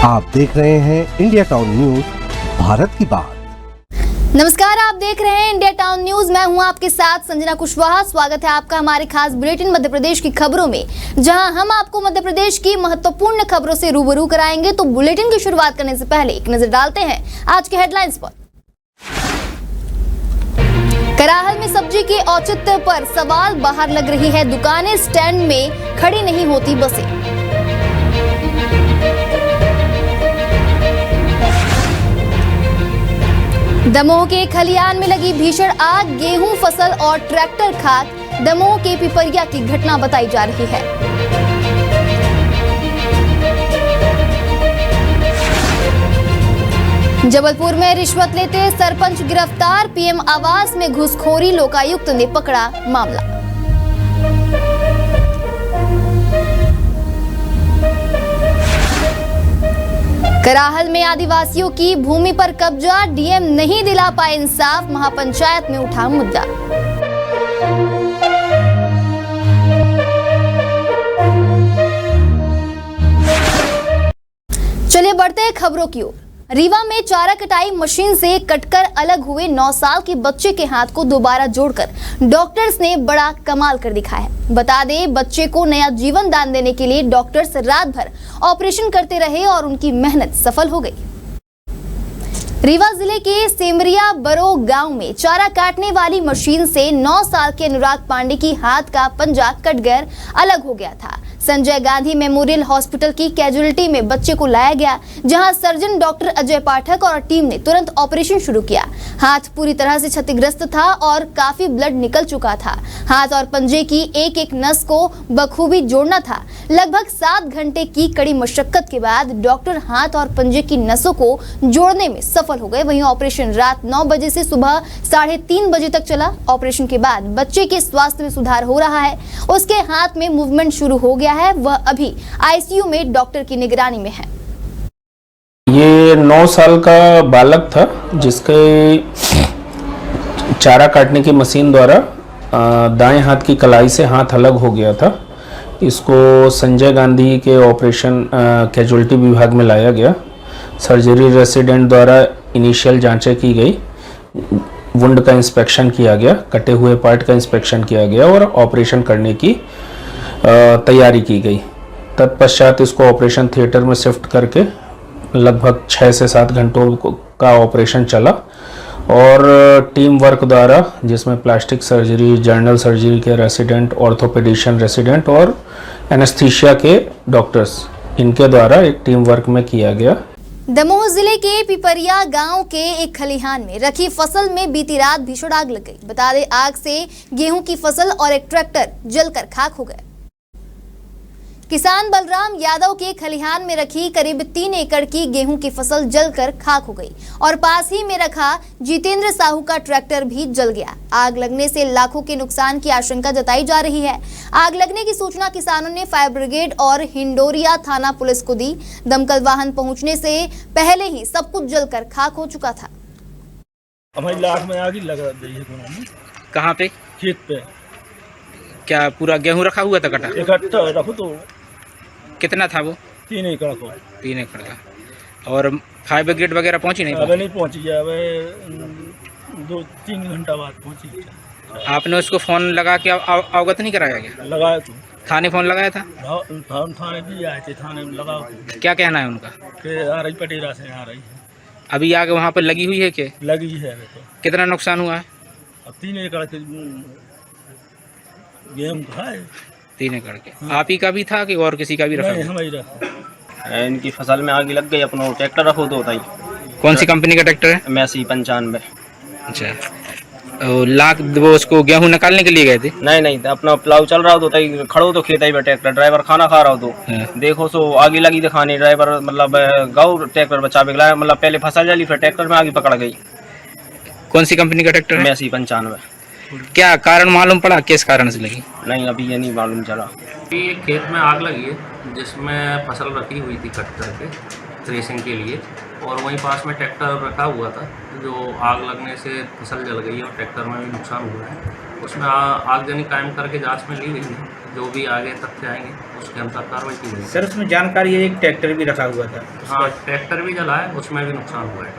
आप देख रहे हैं इंडिया टाउन न्यूज, भारत की बात। नमस्कार, आप देख रहे हैं इंडिया टाउन न्यूज। मैं हूं आपके साथ संजना कुशवाहा। स्वागत है आपका हमारे खास बुलेटिन मध्य प्रदेश की खबरों में, जहां हम आपको मध्य प्रदेश की महत्वपूर्ण खबरों से रूबरू कराएंगे। तो बुलेटिन की शुरुआत करने से पहले एक नजर डालते हैं आज के हेडलाइंस पर। कराहल में सब्जी के औचित्य पर सवाल, बाहर लग रही है दुकानें, स्टैंड में खड़ी नहीं होती बसें। दमोह के खलियान में लगी भीषण आग, गेहूं फसल और ट्रैक्टर खाक। दमोह के पिपरिया की घटना बताई जा रही है। जबलपुर में रिश्वत लेते सरपंच गिरफ्तार, पीएम आवास में घुसखोरी, लोकायुक्त ने पकड़ा मामला। कराहल में आदिवासियों की भूमि पर कब्जा, डीएम नहीं दिला पाए इंसाफ, महापंचायत में उठा मुद्दा। चलिए बढ़ते हैं खबरों की ओर। रीवा में चारा कटाई मशीन से कटकर अलग हुए 9 साल के बच्चे के हाथ को दोबारा जोड़कर डॉक्टर्स ने बड़ा कमाल कर दिखाया है। बता दें, बच्चे को नया जीवन दान देने के लिए डॉक्टर्स रात भर ऑपरेशन करते रहे और उनकी मेहनत सफल हो गई। रीवा जिले के सेमरिया बरो गांव में चारा काटने वाली मशीन से 9 साल के अनुराग पांडे की हाथ का पंजा कटकर अलग हो गया था। संजय गांधी मेमोरियल हॉस्पिटल की कैजुअलिटी में बच्चे को लाया गया, जहां सर्जन डॉक्टर अजय पाठक और टीम ने तुरंत ऑपरेशन शुरू किया। हाथ पूरी तरह से क्षतिग्रस्त था और काफी ब्लड निकल चुका था। हाथ और पंजे की एक एक नस को बखूबी जोड़ना था। लगभग 7 घंटे की कड़ी मशक्कत के बाद डॉक्टर हाथ और पंजे की नसों को जोड़ने में सफल हो गए। वहीं ऑपरेशन रात 9 बजे से सुबह 3:30 बजे तक चला। ऑपरेशन के बाद बच्चे के स्वास्थ्य में सुधार हो रहा है। उसके हाथ में मूवमेंट शुरू हो गया है। वह अभी आईसीयू में डॉक्टर की निगरानी में है। ये 9 साल का बालक था, जिसके चारा काटने की मशीन द्वारा दाएं हाथ की कलाई से हाथ अलग हो गया था। इसको संजय गांधी के ऑपरेशन कैजुअलिटी विभाग में लाया गया। सर्जरी रेसिडेंट द्वारा इनिशियल जांचें की गई, वुंड का इंस्पेक्शन किया गया, कटे हुए पार्ट का इंस्पेक्शन किया गया और ऑपरेशन करने की तैयारी की गई। तत्पश्चात इसको ऑपरेशन थिएटर में शिफ्ट करके लगभग 6 से 7 घंटों का ऑपरेशन चला और टीम वर्क द्वारा, जिसमें प्लास्टिक सर्जरी, जनरल सर्जरी के रेसिडेंट, ऑर्थोपेडिशियन रेसिडेंट और एनेस्थीसिया के डॉक्टर्स, इनके द्वारा एक टीम वर्क में किया गया। दमोह जिले के पिपरिया गांव के एक खलिहान में रखी फसल में बीती रात भीषण आग लग गई। बता दें, आग से गेहूं की फसल और एक ट्रैक्टर जलकर खाक हो गए। किसान बलराम यादव के खलिहान में रखी करीब 3 एकड़ की गेहूं की फसल जलकर खाक हो गई और पास ही में रखा जितेंद्र साहू का ट्रैक्टर भी जल गया। आग लगने से लाखों के नुकसान की आशंका जताई जा रही है। आग लगने की सूचना किसानों ने फायर ब्रिगेड और हिंडोरिया थाना पुलिस को दी। दमकल वाहन पहुंचने से पहले ही सब कुछ जलकर खाक हो चुका था। हमारी लाख में आग लगा दी है। कहाँ पे? खेत पे। क्या पूरा गेहूं रखा हुआ था कटा? इकट्ठा रखो तो। कितना था वो? 3 एकड़ को। 3 एकड़ का। और फायर ब्रिगेड वगैरह पहुंची नहीं? अबे नहीं पहुंची है, अबे 2-3 घंटा बाद पहुंची। आपने उसको फोन लगा के अवगत नहीं कराया गया? लगाया तो। थाने फोन लगाया था? थाने भी आए थे, थाने में लगा। क्या कहना है उनका? कि आ रही पटेरा से आ रही है। अभी आग वहाँ पर लगी हुई है क्या? लगी है तो। कितना नुकसान हुआ है? अब 3 एकड़ के गेहूं था। 3 एकड़ के। आप ही का भी था कि और किसी का भी रखा? हमारी इनकी फसल में आग लग गई। अपना ट्रैक्टर रखो तो बताइए। कौन सी कंपनी का ट्रैक्टर है? मैसी 95। अच्छा, लाख वो उसको गेहूं निकालने के लिए गए थे? नहीं, अपना प्लाव चल रहा हो तो खड़ो तो खेत में ट्रैक्टर, ड्राइवर खाना खा रहा हो तो देखो सो आगे लगी दिखाने। ड्राइवर मतलब गाँव ट्रैक्टर बचा बिगला, मतलब पहले फसल जली, फिर ट्रैक्टर में आगे पकड़ गई। कौन सी कंपनी का ट्रैक्टर है? मैसी 95। क्या कारण मालूम पड़ा, किस कारण से लगी? नहीं, अभी ये नहीं मालूम चला। एक खेत में आग लगी है, जिसमें फसल रखी हुई थी कट करके थ्रेसिंग के लिए, और वहीं पास में ट्रैक्टर रखा हुआ था। जो आग लगने से फसल जल गई और ट्रैक्टर में भी नुकसान हुआ है। उसमें आगजनी कायम करके जांच में ली गई है। जो भी आगे तथ्य आएंगे उसके अनुसार कार्रवाई की जाएगी। सर उसमें जानकारी है एक ट्रैक्टर भी रखा हुआ था। हाँ, ट्रैक्टर भी जला है, उसमें भी नुकसान हुआ है।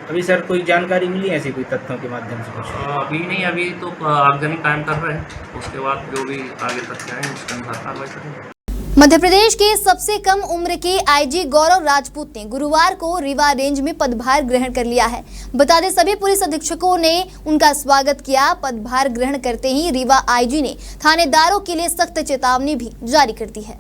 अभी सर कोई जानकारी मिली ऐसी कोई तथ्यों के माध्यम से? अभी नहीं, अभी तो आगजनी कायम कर रहे हैं, उसके बाद जो भी आगे तथ्य आएंगे उसके अनुसार कार्रवाई करेंगे। मध्य प्रदेश के सबसे कम उम्र के आईजी गौरव राजपूत ने गुरुवार को रीवा रेंज में पदभार ग्रहण कर लिया है। बता दें सभी पुलिस अधीक्षकों ने उनका स्वागत किया। पदभार ग्रहण करते ही रीवा आईजी ने थानेदारों के लिए सख्त चेतावनी भी जारी कर दी है।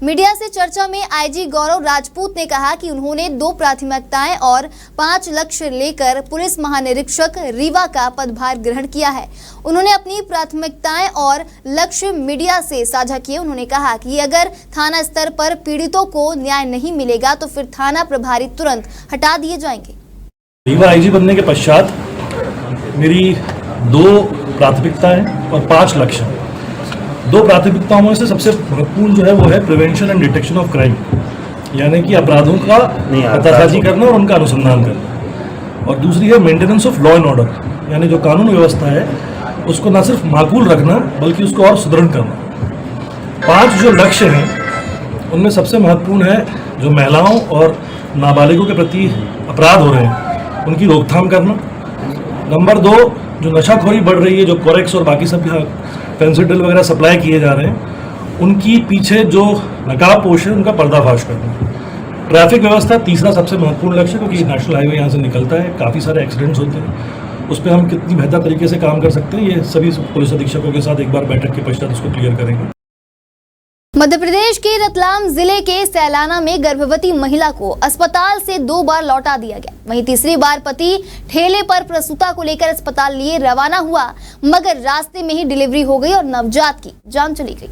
मीडिया से चर्चा में आईजी गौरव राजपूत ने कहा कि उन्होंने 2 प्राथमिकताएं और 5 लक्ष्य लेकर पुलिस महानिरीक्षक रीवा का पदभार ग्रहण किया है। उन्होंने अपनी प्राथमिकताएं और लक्ष्य मीडिया से साझा किए। उन्होंने कहा कि अगर थाना स्तर पर पीड़ितों को न्याय नहीं मिलेगा तो फिर थाना प्रभारी तुरंत हटा दिए जाएंगे। रीवा आईजी बनने के पश्चात मेरी 2 प्राथमिकताएं और 5 लक्ष्य। 2 प्राथमिकताओं में से सबसे महत्वपूर्ण जो है वो है prevention and detection of crime, यानी कि अपराधों का पतासाजी करना और उनका अनुसंधान करना। और दूसरी है maintenance of law and order, यानी जो कानून व्यवस्था है उसको न सिर्फ माकूल रखना बल्कि उसको और सुदृढ़ करना। 5 जो लक्ष्य हैं उनमें सबसे महत्वपूर्ण है जो महिलाओं और नाबालिगों के प्रति अपराध हो रहे हैं उनकी रोकथाम करना। नंबर 2, जो नशाखोरी बढ़ रही है, जो कोरेक्स और बाकी सब फेंसिडिल वगैरह सप्लाई किए जा रहे हैं, उनकी पीछे जो नकाबपोश है उनका पर्दाफाश करना। ट्रैफिक व्यवस्था तीसरा सबसे महत्वपूर्ण लक्ष्य, क्योंकि नेशनल हाईवे यहाँ से निकलता है, काफ़ी सारे एक्सीडेंट्स होते हैं, उस पर हम कितनी बेहतर तरीके से काम कर सकते हैं ये सभी पुलिस अधीक्षकों के साथ एक बार बैठक के पश्चात उसको क्लियर करेंगे। मध्य प्रदेश के रतलाम जिले के सैलाना में गर्भवती महिला को अस्पताल से 2 बार लौटा दिया गया। वहीं तीसरी बार पति ठेले पर प्रसूता को लेकर अस्पताल लिए रवाना हुआ, मगर रास्ते में ही डिलीवरी हो गई और नवजात की जान चली गई।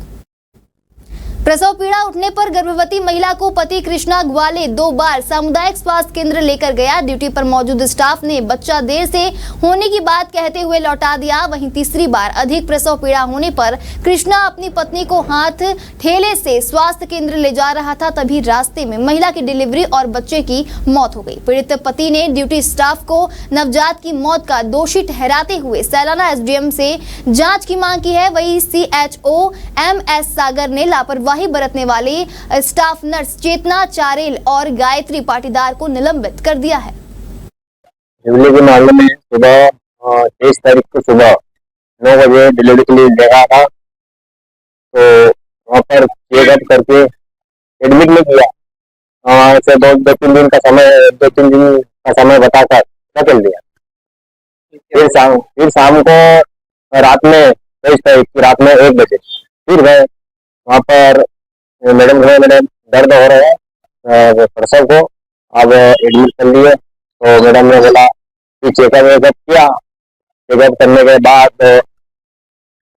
प्रसव पीड़ा उठने पर गर्भवती महिला को पति कृष्णा ग्वाले 2 बार सामुदायिक स्वास्थ्य केंद्र लेकर गया। ड्यूटी पर मौजूद स्टाफ ने बच्चा देर से होने की बात कहते हुए लौटा दिया। वहीं तीसरी बार अधिक प्रसव पीड़ा होने पर कृष्णा अपनी पत्नी को हाथ ठेले से स्वास्थ्य केंद्र ले जा रहा था, तभी रास्ते में महिला की डिलीवरी और बच्चे की मौत हो गई। पीड़ित पति ने ड्यूटी स्टाफ को नवजात की मौत का दोषी ठहराते हुए सैलाना एसडीएम से जांच की मांग की है। वहीं सीएचओ एमएस सागर ने लापरवाही बरतने वाली स्टाफ नर्स चेतना चारेल और गायत्री पाटीदार को निलंबित कर दिया है। डिलीवरी के मामले में सुबह 23 तारीख को सुबह 9 बजे डिलीवरी के लिए जगह था, तो वहाँ पर चेकअप करके एडमिट नहीं किया। ऐसे 2-3 दिन का समय बताकर निकल दिया। फिर शाम को रात में 23 तारीख की रात में 1 बजे फिर गए। वहाँ पर मैडम दर्द हो रहा है प्रसव को, अब एडमिट कर लिए। तो मैडम ने बोला कि चेकअप किया। चेकअप करने के बाद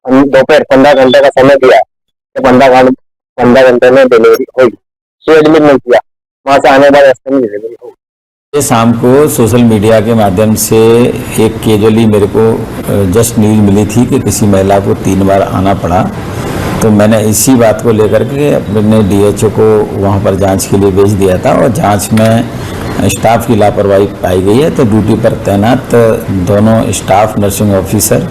दोपहर 15 घंटे का समय दिया, तो 15 घंटे में डिलीवरी हुई। तो एडमिट नहीं किया, वहाँ से आने बाद रास्ते में डिलीवरी हो गई। शाम को सोशल मीडिया के माध्यम से एक कैजुअली मेरे को जस्ट न्यूज मिली थी कि किसी महिला को 3 बार आना पड़ा, तो मैंने इसी बात को लेकर के अपने डीएचओ को वहाँ पर जांच के लिए भेज दिया था और जांच में स्टाफ की लापरवाही पाई गई है। तो ड्यूटी पर तैनात दोनों स्टाफ नर्सिंग ऑफिसर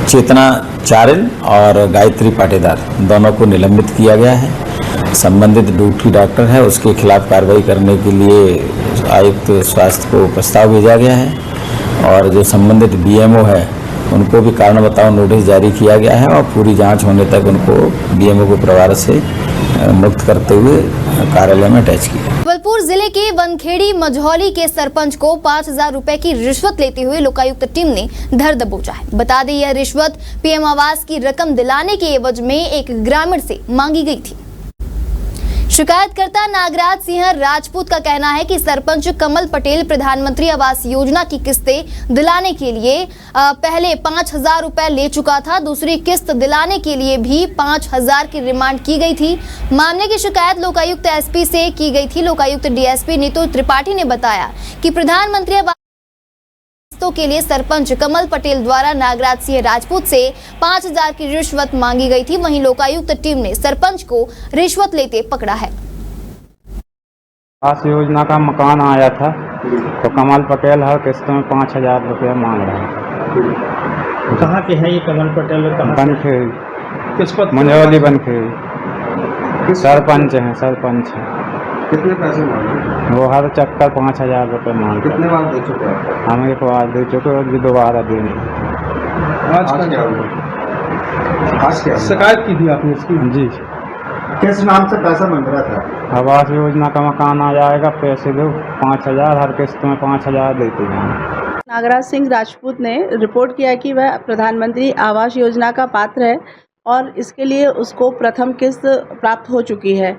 चेतना चारेल और गायत्री पाटीदार दोनों को निलंबित किया गया है। संबंधित ड्यूटी डॉक्टर है उसके खिलाफ कार्रवाई करने के लिए आयुक्त स्वास्थ्य को प्रस्ताव भेजा गया है और जो संबंधित बीएमओ है उनको भी कारण बताओ नोटिस जारी किया गया है और पूरी जांच होने तक उनको बीएमओ को प्रभार से मुक्त करते हुए कार्यालय में अटैच किया। जबलपुर जिले के वनखेड़ी मझौली के सरपंच को 5,000 रुपए की रिश्वत लेते हुए लोकायुक्त टीम ने धर दबोचा है। बता दें यह रिश्वत पीएम आवास की रकम दिलाने के एवज में एक ग्रामीण से मांगी गई थी। शिकायतकर्ता नागराज सिंह राजपूत का कहना है कि सरपंच कमल पटेल प्रधानमंत्री आवास योजना की किस्तें दिलाने के लिए पहले 5,000 रुपए ले चुका था। दूसरी किस्त दिलाने के लिए भी 5,000 की रिमांड की गई थी। मामले की शिकायत लोकायुक्त एसपी से की गई थी। लोकायुक्त डीएसपी नीतू त्रिपाठी ने बताया कि प्रधानमंत्री आवास के लिए सरपंच कमल पटेल द्वारा नागराज सिंह राजपूत से 5,000 की रिश्वत मांगी गई थी। वहीं लोकायुक्त टीम ने सरपंच को रिश्वत लेते पकड़ा है। आवास योजना का मकान आया था तो कमल पटेल हर किस्त में 5,000 रुपये मांग रहा है। कहाँ के हैं ये कमल पटेल और कहाँ बनखेड़ी, किस पद मंझौली बनखेड़ी, सरपंच हैं, सरपंच हैं। कितने पैसे मांगे? वो हर चक्कर 5,000 रुपये मांगते। कितने बार दे चुके हैं? हम एक बार दे चुके और भी दोबारा देंगे। आज क्या हुआ? आज क्या शिकायत की थी आपने इसकी? जी। किस नाम से पैसा बन रहा था? आवास योजना का मकान आ जाएगा, पैसे दो 5,000, हर किस्त में 5,000 देते हैं। नागराज सिंह राजपूत ने रिपोर्ट किया कि वह प्रधानमंत्री आवास योजना का पात्र है और इसके लिए उसको प्रथम किस्त प्राप्त हो चुकी है।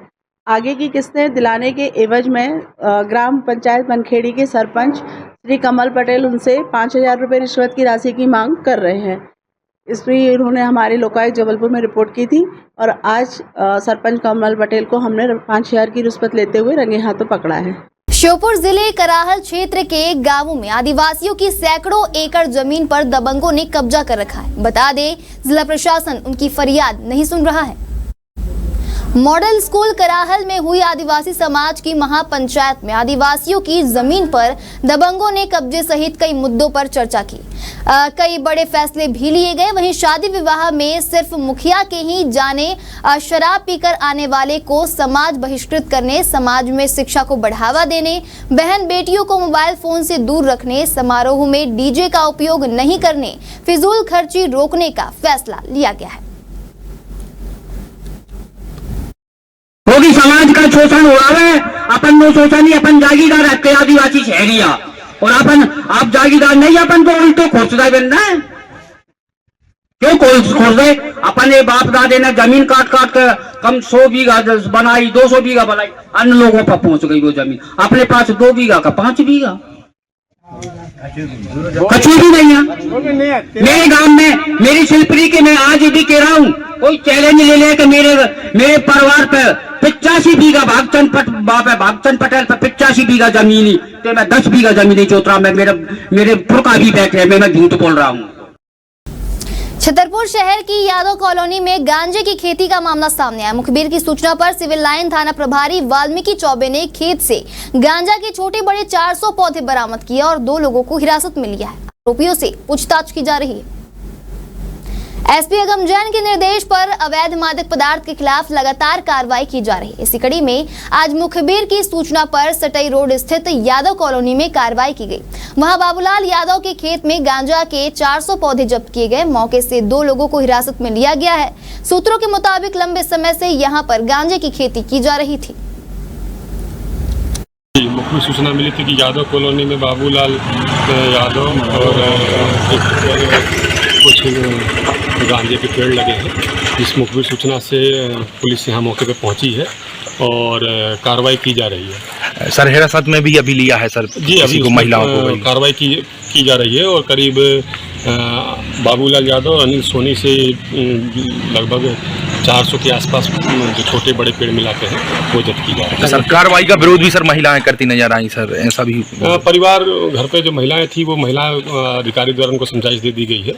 आगे की किस्तें दिलाने के एवज में ग्राम पंचायत बनखेड़ी के सरपंच श्री कमल पटेल उनसे 5,000 रुपये रिश्वत की राशि की मांग कर रहे हैं। इसमें उन्होंने हमारे लोकायुक्त जबलपुर में रिपोर्ट की थी और आज सरपंच कमल पटेल को हमने 5,000 की रिश्वत लेते हुए रंगे हाथों पकड़ा है। श्योपुर जिले कराहल क्षेत्र के गांवों में आदिवासियों की सैकड़ों एकड़ जमीन पर दबंगों ने कब्जा कर रखा है। बता दें, जिला प्रशासन उनकी फरियाद नहीं सुन रहा है। मॉडल स्कूल कराहल में हुई आदिवासी समाज की महापंचायत में आदिवासियों की जमीन पर दबंगों ने कब्जे सहित कई मुद्दों पर चर्चा की। कई बड़े फैसले भी लिए गए। वहीं शादी विवाह में सिर्फ मुखिया के ही जाने शराब पीकर आने वाले को समाज बहिष्कृत करने, समाज में शिक्षा को बढ़ावा देने, बहन बेटियों को मोबाइल फोन से दूर रखने, समारोह में डीजे का उपयोग नहीं करने, फिजूल खर्ची रोकने का फैसला लिया गया है। होगी समाज का शोषण हो रहा है। अपन नो शोषण ही, अपन जागीरदार रहते आदिवासी शहरिया और अपन आप जागीरदार नहीं, अपन तो उल्टे खोजदार बनना है। क्यों खोज रहे? अपने बाप दादे ने जमीन काट काट कर कम 100 बीघा बनाई, 200 बीघा बनाई, अन्य लोगों पर पहुंच गई वो जमीन। अपने पास 2 बीघा का 5 बीघा कछु भी नहीं है। मेरे गांव में मेरी शिल्परी के मैं आज भी कह रहा हूँ, कोई चैलेंज ले ले कि मेरे परिवार पे 85 बीघा भागचंद पटेल पे 85 बीघा जमीनी, तो मैं 10 बीघा जमीनी जोत रहा। मैं मेरे पुरखा भी बैठे, मैं झूठ बोल रहा हूँ। छतरपुर शहर की यादव कॉलोनी में गांजे की खेती का मामला सामने आया। मुखबिर की सूचना पर सिविल लाइन थाना प्रभारी वाल्मीकि चौबे ने खेत से गांजा के छोटे बड़े 400 पौधे बरामद किए और 2 लोगों को हिरासत में लिया है। आरोपियों से पूछताछ की जा रही है। एसपी अगम जैन के निर्देश पर अवैध मादक पदार्थ के खिलाफ लगातार कार्रवाई की जा रही है। इसी कड़ी में आज मुखबिर की सूचना पर सटई रोड स्थित यादव कॉलोनी में कार्रवाई की गई। वहां बाबूलाल यादव के खेत में गांजा के 400 पौधे जब्त किए गए। मौके से 2 लोगों को हिरासत में लिया गया है। सूत्रों के मुताबिक लंबे समय से यहां पर गांजे की खेती की जा रही थी। मुख्य सूचना मिली थी कि यादव कॉलोनी में बाबूलाल यादव और कुछ गांजे के पेड़ लगे हैं। इस मुखबिर सूचना से पुलिस यहाँ मौके पर पहुंची है और कार्रवाई की जा रही है। सर हिरासत में भी अभी लिया है सर जी, अभी को महिलाओं को कार्रवाई की जा रही है और करीब बाबूलाल यादव और अनिल सोनी से लगभग 400 के आसपास जो छोटे बड़े पेड़ मिलाते हैं वो जब्त की जा रही है। सर कार्रवाई का विरोध भी सर महिलाएं करती नजर आई सर, ऐसा भी परिवार घर पे जो महिलाएं थी वो महिला अधिकारी द्वारा उनको समझाइश दे दी गई है।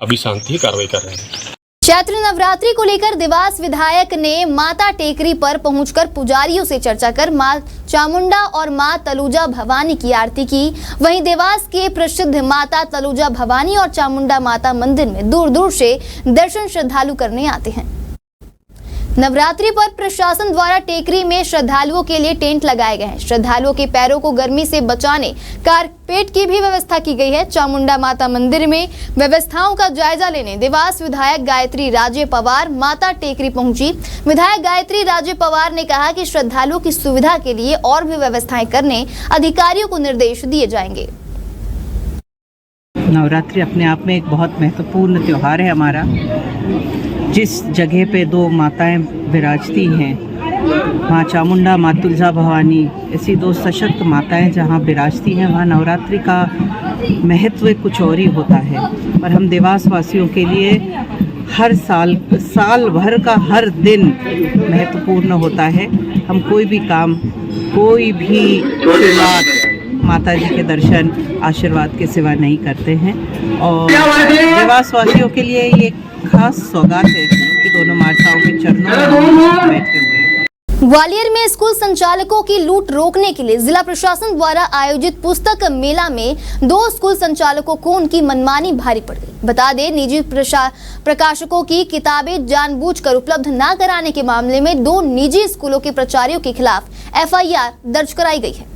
अभी शांति कार्रवाई कर रहे हैं। चैत्र नवरात्रि को लेकर देवास विधायक ने माता टेकरी पर पहुंचकर पुजारियों से चर्चा कर मां चामुंडा और मां तलुजा भवानी की आरती की। वहीं देवास के प्रसिद्ध माता तलुजा भवानी और चामुंडा माता मंदिर में दूर दूर से दर्शन श्रद्धालु करने आते हैं। नवरात्रि पर प्रशासन द्वारा टेकरी में श्रद्धालुओं के लिए टेंट लगाए गए हैं। श्रद्धालुओं के पैरों को गर्मी से बचाने कारपेट की भी व्यवस्था की गई है। चामुंडा माता मंदिर में व्यवस्थाओं का जायजा लेने देवास विधायक गायत्री राजे पवार माता टेकरी पहुंची। विधायक गायत्री राजे पवार ने कहा कि श्रद्धालुओं की सुविधा के लिए और भी व्यवस्थाएं करने अधिकारियों को निर्देश दिए जाएंगे। नवरात्रि अपने आप में एक बहुत महत्वपूर्ण त्योहार है हमारा। जिस जगह पे 2 माताएं विराजती हैं, माँ चामुंडा माँ तुलजा भवानी, ऐसी 2 सशक्त माताएं जहाँ विराजती हैं, वहाँ नवरात्रि का महत्व कुछ और ही होता है। और हम देवास वासियों के लिए हर साल भर का हर दिन महत्वपूर्ण होता है। हम कोई भी काम, कोई भी शुरुआत माता जी के दर्शन आशीर्वाद के सिवा नहीं करते हैं। और देवास वासियों के लिए ये खास सौगात है कि दोनों माताओं के चरणों में बैठे हुए हैं। ग्वालियर में स्कूल संचालकों की लूट रोकने के लिए जिला प्रशासन द्वारा आयोजित पुस्तक मेला में 2 स्कूल संचालकों को उनकी मनमानी भारी पड़ गई। बता दें, निजी प्रकाशकों की किताबें जानबूझकर उपलब्ध न कराने के मामले में 2 निजी स्कूलों के प्राचार्यों के खिलाफ FIR दर्ज कराई गई है।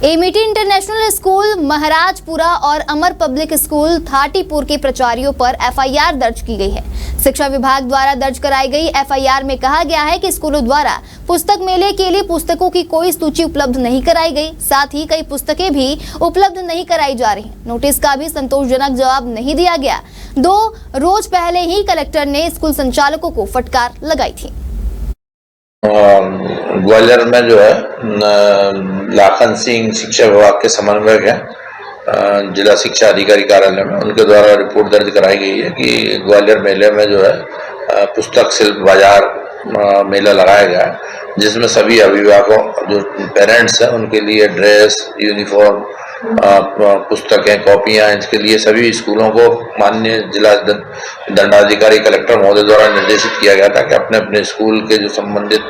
एमिटी इंटरनेशनल स्कूल महाराजपुरा और अमर पब्लिक स्कूल थाटीपुर के प्राचार्यों पर FIR दर्ज की गई है। शिक्षा विभाग द्वारा दर्ज कराई गई FIR में कहा गया है कि स्कूलों द्वारा पुस्तक मेले के लिए पुस्तकों की कोई सूची उपलब्ध नहीं कराई गई, साथ ही कई पुस्तकें भी उपलब्ध नहीं कराई जा रही। नोटिस का भी संतोषजनक जवाब नहीं दिया गया। 2 रोज पहले ही कलेक्टर ने स्कूल संचालकों को फटकार लगाई थी। ग्वालियर में जो है लाखन सिंह शिक्षा विभाग के समन्वयक हैं, जिला शिक्षा अधिकारी कार्यालय में, उनके द्वारा रिपोर्ट दर्ज कराई गई है कि ग्वालियर मेले में जो है पुस्तक शिल्प बाजार मेला लगाया गया है, जिसमें सभी अभिभावकों जो पेरेंट्स हैं उनके लिए ड्रेस, यूनिफॉर्म, पुस्तकें, कॉपियां, इसके लिए सभी स्कूलों को माननीय जिला दंडाधिकारी कलेक्टर महोदय द्वारा निर्देशित किया गया था कि अपने अपने स्कूल के जो संबंधित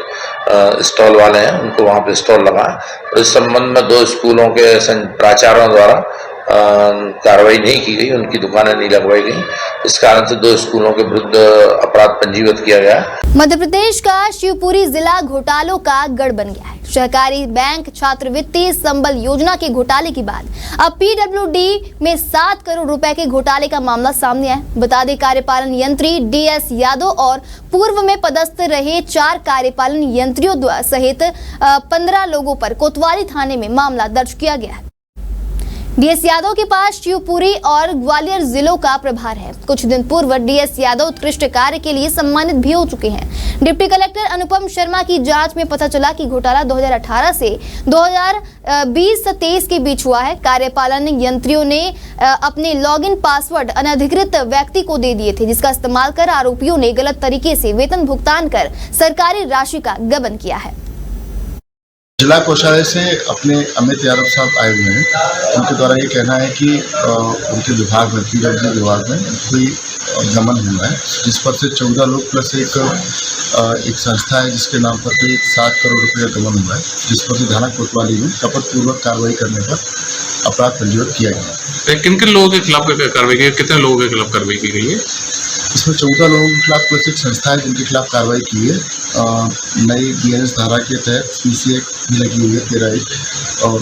स्टॉल वाले हैं उनको वहां पे स्टॉल लगाएं। और इस संबंध में 2 स्कूलों के प्राचार्यों द्वारा कार्रवाई नहीं की गई, उनकी दुकानें नहीं लगवाई गई। इस कारण से 2 स्कूलों के विरुद्ध अपराध पंजीबद्ध किया गया है। मध्य प्रदेश का शिवपुरी जिला घोटालों का गढ़ बन गया है। सहकारी बैंक छात्रवृत्ति संबल योजना के घोटाले के बाद अब PWD में 7 करोड़ रुपए के घोटाले का मामला सामने आया। बता दें, कार्यपालन यंत्री DS यादव और पूर्व में पदस्थ रहे 4 कार्यपालन यंत्रियों सहित 15 लोगों पर कोतवाली थाने में मामला दर्ज किया गया है। DS यादव के पास शिवपुरी और ग्वालियर जिलों का प्रभार है। कुछ दिन पूर्व DS यादव उत्कृष्ट कार्य के लिए सम्मानित भी हो चुके हैं। डिप्टी कलेक्टर अनुपम शर्मा की जांच में पता चला कि घोटाला 2018 से 2020-23 के बीच हुआ है। कार्यपालन यंत्रियों ने अपने लॉगिन पासवर्ड अनधिकृत व्यक्ति को दे दिए थे, जिसका इस्तेमाल कर आरोपियों ने गलत तरीके से वेतन भुगतान कर सरकारी राशि का गबन किया है। जिला कोषालय से अपने अमित यादव साहब आए हुए हैं। उनके द्वारा ये कहना है कि उनके विभाग में, PWD विभाग में कोई गमन हुआ है, जिस पर से 14 लोग प्लस एक संस्था है जिसके नाम पर कोई 7 करोड़ रुपये का गमन हुआ है, जिस पर से थाना कोतवाली में शपथपूर्वक कार्रवाई करने पर अपराध पंजीबद्ध किया गया है। किन किन लोगों के खिलाफ कार्रवाई की, कितने लोगों के खिलाफ कार्रवाई की गई है? इसमें 14 लोगों के खिलाफ प्लस एक संस्था है जिनके खिलाफ कार्रवाई की है। नई BNS धारा के तहत PC एक्ट भी लगी हुई है 13(1) और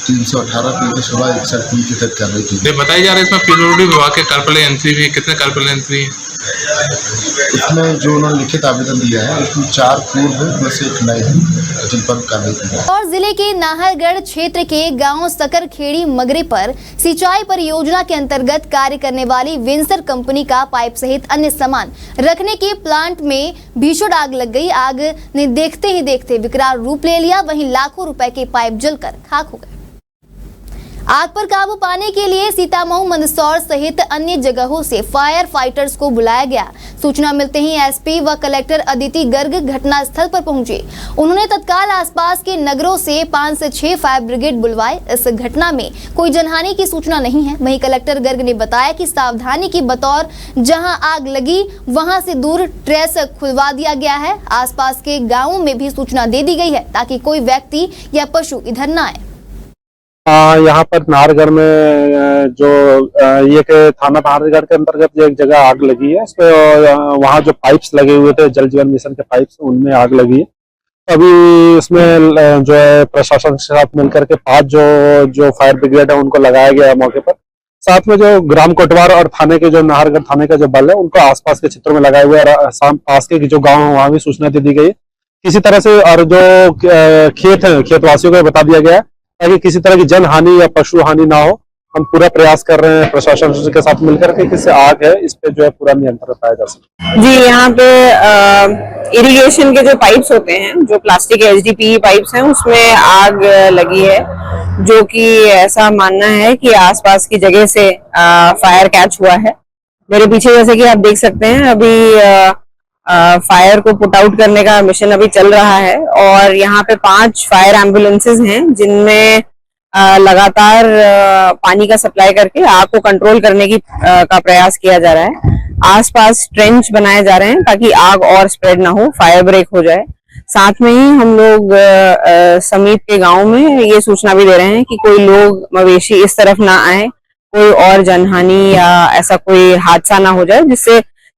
318 316 61 के तहत कार्रवाई की है। बताया जा रहा है इसमें PWD विभाग के कार्यपालन यंत्री भी, कितने कार्यपालन यंत्री हैं? इसमें जो उन्होंने लिखित आवेदन दिया है उसमें 4 पूर्व में से 1 नए हैं जिन पर कार्रवाई की है। और जिले के नाहरगढ़ क्षेत्र के गांव सकरखेड़ी मगरे पर सिंचाई परियोजना के अंतर्गत कार्य करने वाली विंसर कंपनी का पाइप सहित अन्य सामान रखने के प्लांट में भीषण आग लग गई। आग ने देखते ही देखते विकराल रूप ले लिया, वहीं लाखों रुपए के पाइप जलकर खाक हो गए। आग पर काबू पाने के लिए सीतामऊ, मंदसौर सहित अन्य जगहों से फायर फाइटर्स को बुलाया गया। सूचना मिलते ही SP व कलेक्टर अदिति गर्ग घटना स्थल पर पहुंचे। उन्होंने तत्काल आसपास के नगरों से 5 से 6 फायर ब्रिगेड बुलवाए। इस घटना में कोई जनहानि की सूचना नहीं है। वहीं कलेक्टर गर्ग ने बताया कि सावधानी की बतौर जहां आग लगी वहां से दूर ट्रेस खुलवा दिया गया है। आसपास के गाँवों में भी सूचना दे दी गई है ताकि कोई व्यक्ति या पशु इधर न आए। यहाँ पर नाहरगढ़ में जो ये थाना नाहरगढ़ के अंतर्गत एक जगह आग लगी है। इसमें वहाँ जो पाइप्स लगे हुए थे, जल जीवन मिशन के पाइप्स, उनमें आग लगी है। अभी इसमें जो है प्रशासन के साथ मिलकर के 5 जो फायर ब्रिगेड है उनको लगाया गया है मौके पर। साथ में जो ग्राम कोटवार और थाने के जो नाहरगढ़ थाने का जो बल है उनको आसपास के क्षेत्रों में लगाए हुए और पास के जो गाँव है वहाँ भी सूचना दे दी गई है किसी तरह से। और जो खेत है, खेतवासियों को बता दिया गया है ताकि किसी तरह की जन हानि या पशु हानि ना हो। हम पूरा प्रयास कर रहे हैं प्रशासन के साथ मिलकर के किससे आग है इस पे जो है पूरा नियंत्रण पाया जा सके। जी, यहाँ पे इरिगेशन के जो पाइप्स होते हैं, जो प्लास्टिक HDPE पाइप्स हैं, उसमें आग लगी है, जो कि ऐसा मानना है कि आसपास की जगह से फायर कैच हुआ है। मेरे पीछे जैसे कि आप देख सकते हैं अभी फायर को पुट आउट करने का मिशन अभी चल रहा है और यहाँ पे 5 फायर एम्बुलेंसेज हैं जिनमें लगातार पानी का सप्लाई करके आग को कंट्रोल करने का प्रयास किया जा रहा है। आसपास ट्रेंच बनाए जा रहे हैं ताकि आग और स्प्रेड ना हो, फायर ब्रेक हो जाए। साथ में ही हम लोग समीप के गांव में ये सूचना भी दे रहे हैं कि कोई लोग मवेशी इस तरफ ना आए, कोई और जनहानि या ऐसा कोई हादसा ना हो जाए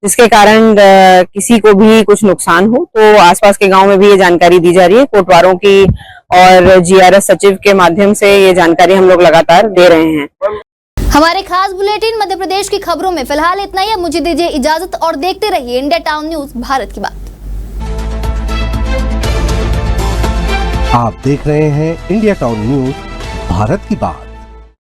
जिसके कारण किसी को भी कुछ नुकसान हो। तो आसपास के गांव में भी ये जानकारी दी जा रही है। कोटवारों की और जीआरएस सचिव के माध्यम से ये जानकारी हम लोग लगातार दे रहे हैं। हमारे खास बुलेटिन मध्य प्रदेश की खबरों में फिलहाल इतना ही। मुझे दीजिए इजाजत और देखते रहिए इंडिया टाउन न्यूज, भारत की बात। आप देख रहे हैं इंडिया टाउन न्यूज, भारत की बात।